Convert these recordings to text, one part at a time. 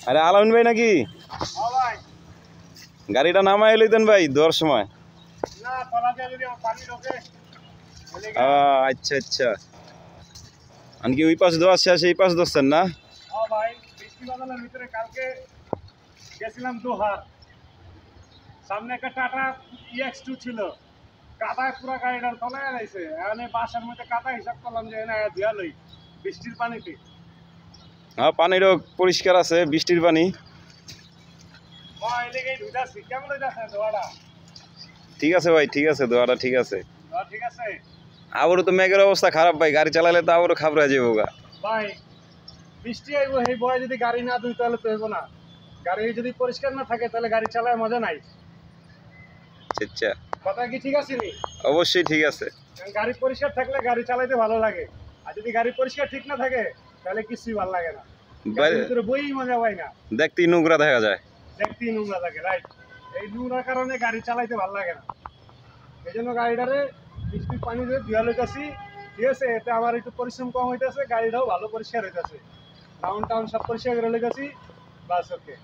আরে আলামিন ভাই নাকি? গাড়িটা নামাই লইতেন ভাই দেওয়ার সময়। আচ্ছা আচ্ছা, আনকি ওই পাশ দেওয়া শেষ এই পাশ ধরছেন না? গেছিলাম দোহার, সামনে একটা টাটা EX2 ছিল, কাদায় পুরা গাড়িটার তলায় যাইছে। এখানে বাসার মধ্যে কাদা হিসাব করলাম যে এনে ধুয়া লই বৃষ্টির পানিতে। হ্যাঁ, পানিরও পরিষ্কার আছে, বৃষ্টির পানি। কেমন হইতাছে দোয়াটা? ঠিক আছে ভাই, ঠিক আছে, দোয়াটা ঠিক আছে। ঠিক আছে। আবারও তো মেঘের অবস্থা খারাপ ভাই, গাড়ি চালালে তো আবারও খাবরা যাবো গা ভাই। বৃষ্টি আইব, এই বয় যদি গাড়ি না ধুই তাহলে তো হইব না। গাড়ি যদি পরিষ্কার না থাকে তাহলে গাড়ি চালায় মজা নাই। আচ্ছা, কথা কি ঠিক আছে নি? অবশ্যই ঠিক আছে। গাড়ি পরিষ্কার থাকলে গাড়ি চালাইতে ভালো লাগে, আর যদি গাড়ি পরিষ্কার ঠিক না থাকে তাহলে কিছুই ভালো লাগে না। গাড়ির ভিতরে বই মজা পাই না, দেখতেই নোংরা দেখা যায়। দেখতেই নোংরা থাকে, রাইট। এই নোংরার কারণে গাড়ি চালাইতে ভালো লাগে না। এই জন্য গাড়িটারে বৃষ্টির পানি দিয়ে ধুয়া লইতেছি, ঠিক আছে। এতে আমার একটু পরিশ্রম কম হইতেছে, গাড়িটাও ভালো পরিষ্কার হইতেছে। টাউন টাউন সব পরিষ্কার করে লইতেছি, বাস ওকে।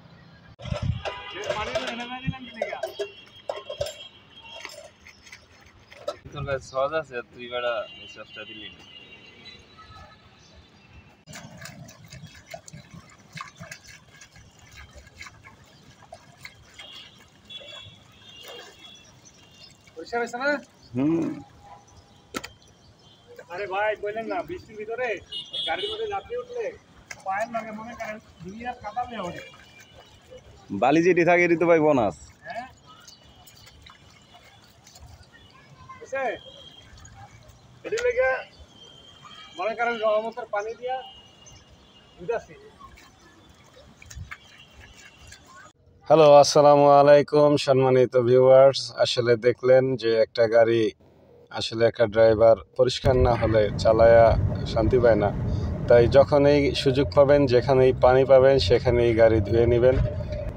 তোর কাছে সহজ আছে, তুই বেড়া মেসেজটা দিলি। পরিষ্কার হয়েছে না? আরে ভাই বললেন না, বৃষ্টির ভিতরে গাড়ির মধ্যে যাত্রী উঠলে পায়ের লাগে মনে করেন দুনিয়ার কাদা নিয়ে ওঠে। বালি যেটি থাকে এটি তো ভাই বোনাস। হ্যাঁ, এটি লেগে মনে করেন রহমতের পানি দিয়া ধুইতাছি। হ্যালো, আসসালামু আলাইকুম সম্মানিত ভিউয়ার্স। আসলে দেখলেন যে একটা গাড়ি আসলে একটা ড্রাইভার পরিষ্কার না হলে চালায়া শান্তি পায় না। তাই যখনই সুযোগ পাবেন, যেখানেই পানি পাবেন সেখানেই গাড়ি ধুয়ে নেবেন,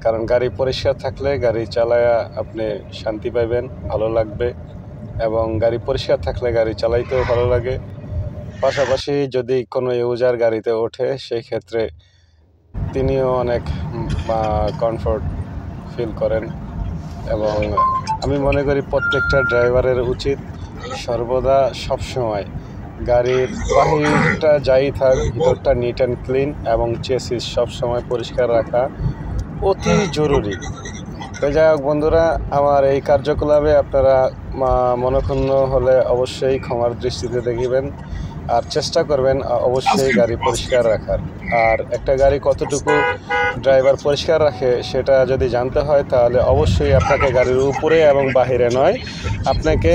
কারণ গাড়ি পরিষ্কার থাকলে গাড়ি চালায়া আপনি শান্তি পাইবেন, ভালো লাগবে। এবং গাড়ি পরিষ্কার থাকলে গাড়ি চালাইতেও ভালো লাগে। পাশাপাশি যদি কোনো ইউজার গাড়িতে ওঠে সেই ক্ষেত্রে তিনিও অনেক কমফোর্ট ফিল করেন। এবং আমি মনে করি প্রত্যেকটা ড্রাইভারের উচিত সর্বদা সবসময় গাড়ির বাহিরটা যাই থাক, ভিতরটা নিট অ্যান্ড ক্লিন এবং চেসিস সবসময় পরিষ্কার রাখা অতি জরুরি। তো যাই হোক বন্ধুরা, আমার এই কার্যকলাপে আপনারা মনঃক্ষুণ্ণ হলে অবশ্যই ক্ষমার দৃষ্টিতে দেখিবেন, আর চেষ্টা করবেন অবশ্যই গাড়ি পরিষ্কার রাখার। আর একটা গাড়ি কতটুকু ড্রাইভার পরিষ্কার রাখে সেটা যদি জানতে হয় তাহলে অবশ্যই আপনাকে গাড়ির উপরে এবং বাহিরে নয়, আপনাকে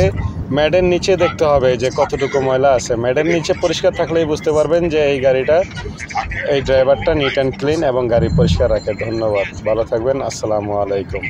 ম্যাডের নিচে দেখতে হবে যে কতটুকু ময়লা আছে। ম্যাডের নিচে পরিষ্কার থাকলেই বুঝতে পারবেন যে এই গাড়িটা, এই ড্রাইভারটা নিট অ্যান্ড ক্লিন এবং গাড়ি পরিষ্কার রাখে। ধন্যবাদ, ভালো থাকবেন, আসসালামু আলাইকুম।